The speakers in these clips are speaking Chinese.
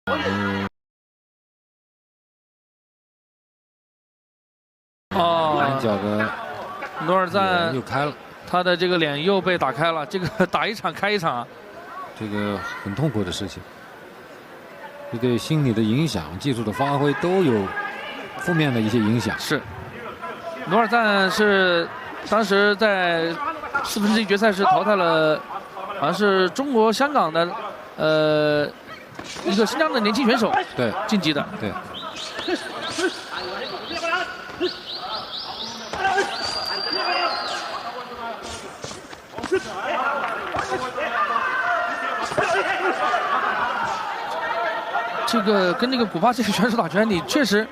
蓝角的努尔赞又开了，他的这个脸又被打开了，这个打一场开一场，这个很痛苦的事情。这对心理的影响、技术的发挥都有负面的一些影响。是，努尔赞是当时在4分之一决赛是淘汰了，好像是中国香港的一个新疆的年轻选手，对，晋级的。对。这个跟这个古巴这个选手打拳，你确实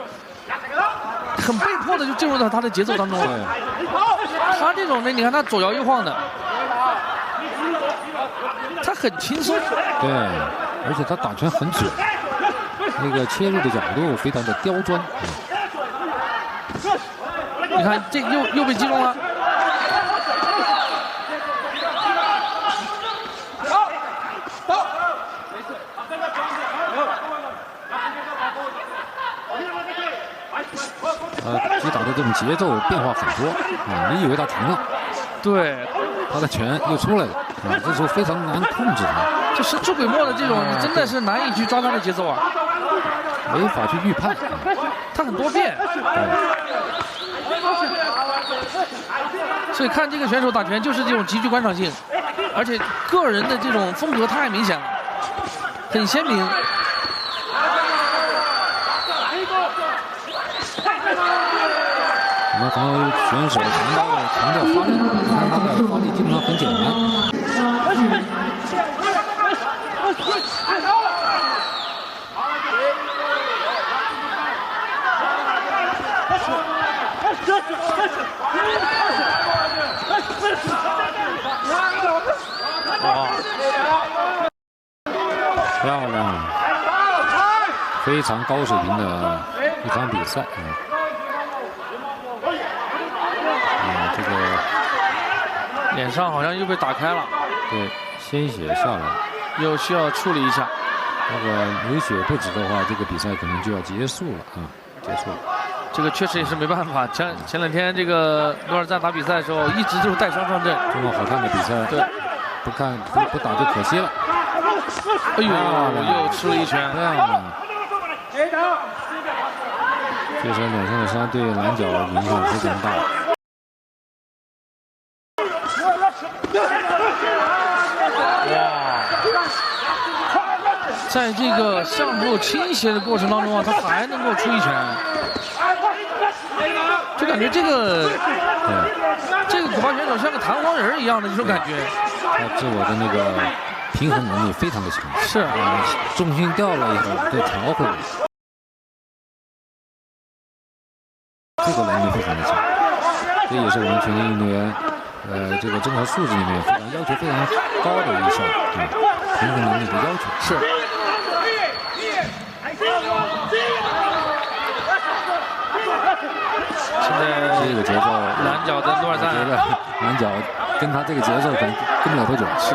很被迫的就进入到他的节奏当中了。他这种呢，你看他左摇右晃的，他很轻松。对，而且他打拳很准，那个切入的角度非常的刁钻。你看这又被击中了。击打的这种节奏变化很多啊！你以为他停了，对，他的拳又出来了啊！这时候非常难控制他。这神出鬼没的这种，你真的是难以去抓他的节奏啊，没法去预判。他很多变。所以看这个选手打拳就是这种极具观赏性，而且个人的这种风格太明显了，很鲜明。我们看到选手强调发力，看他的发力基本上很简单。漂亮，非常高水平的一场比赛。这个脸上好像又被打开了，对，鲜血下来，又需要处理一下。如果流血不止的话，这个比赛可能就要结束了啊，结束了。这个确实也是没办法。前两天这个努尔赞打比赛的时候，一直就是带伤上阵。这么好看的比赛，对，不打就可惜了。哎呦，又吃了一拳。漂亮。这时候脸上的伤对蓝角影响非常大。在这个向后倾斜的过程当中啊，他还能够出一拳，就感觉这个古巴选手像个弹簧人一样的这种感觉。他自我的那个平衡能力非常的强，是啊，重心掉了以后都调回来，这个能力非常的强。这也是我们拳击运动员这个综合素质里面要求非常高的一项平衡能力的要求。是。现在这个节奏，蓝角的努尔赞，我觉得蓝角跟他这个节奏可能跟不了多久。是，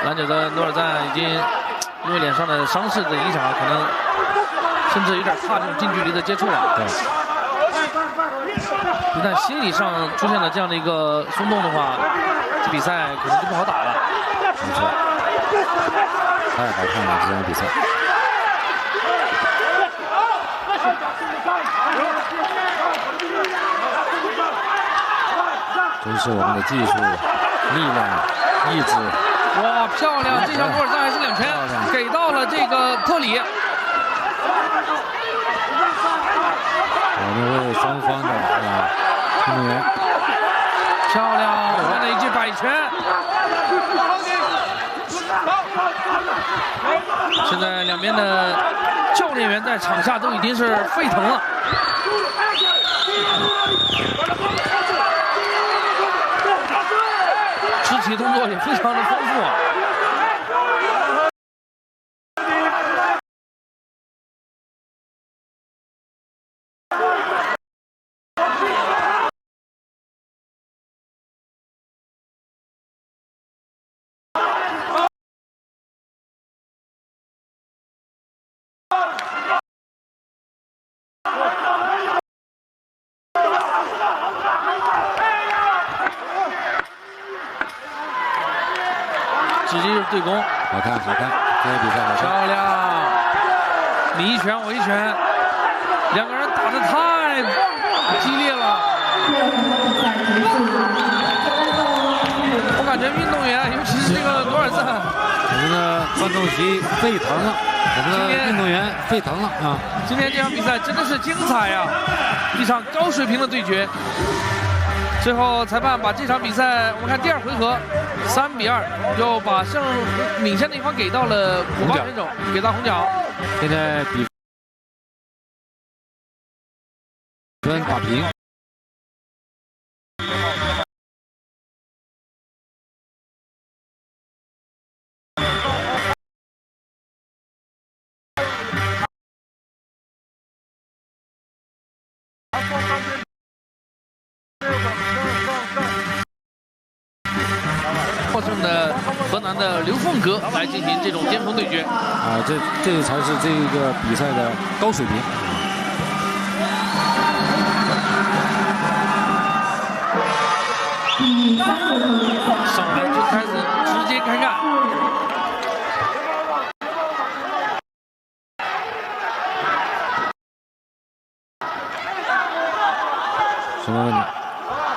蓝角的努尔赞已经因为脸上的伤势的影响，可能甚至有点怕这种近距离的接触了。对。一旦心理上出现了这样的一个松动的话，这比赛可能就不好打了。没错，太好看了这场比赛。真是我们的技术、力量、意志。哇，漂亮！这场努尔赞还是2拳给到了这个特里。我们为双方的运动员漂亮，我们的一记摆拳。现在两边的教练员在场下都已经是沸腾了。肢体动作也非常的丰富啊。直接就是对攻。好看，好看，这个比赛好看。漂亮，你一拳我一拳，两个人打得太激烈了。我感觉运动员，尤其是这个罗尔赞，我们的观众席沸腾了，我们的运动员沸腾了啊！今天这场比赛真的是精彩呀，一场高水平的对决。最后裁判把这场比赛，我们看第二回合3比2，就把领先的一方给到了古巴选手，给到红角。现在比分打平。获胜的河南的刘凤阁来进行这种巅峰对决啊，这才是这个比赛的高水平。上来就开始直接开干。什么问题？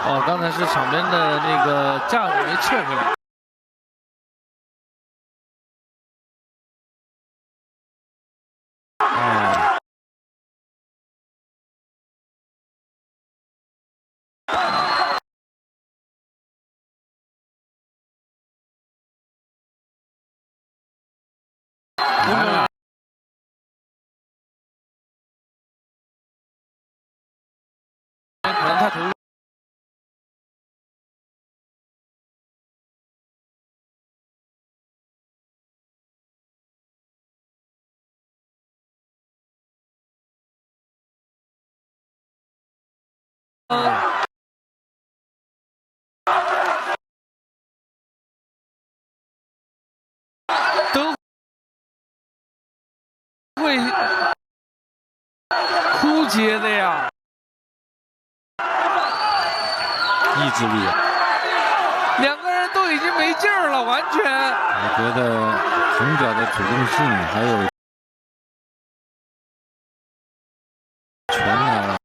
哦，刚才是场边的那个架子没撤回来。啊。可能太投入。都会枯竭的呀。意志力，两个人都已经没劲儿了，完全。我觉得红角的主动性还有拳啊，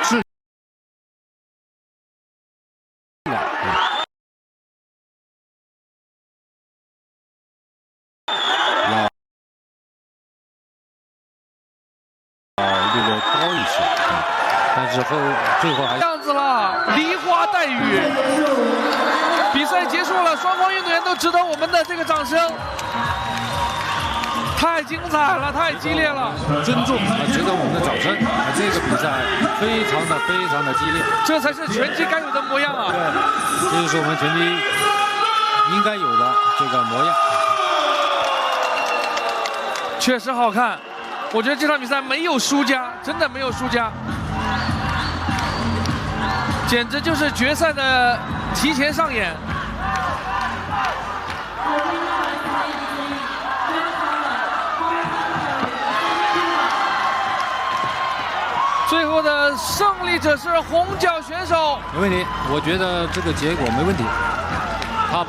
质量，力略高一些，但是最后还这样子了，梨花带雨。比赛结束了，双方运动员都值得我们的这个掌声。太精彩了，太激烈了，尊重啊，值得我们的掌声啊！这个比赛非常的激烈，这才是拳击该有的模样啊！对，这就是我们拳击应该有的这个模样。确实好看，我觉得这场比赛没有输家，真的没有输家，简直就是决赛的提前上演。最后的胜利者是红角选手。没问题，我觉得这个结果没问题。他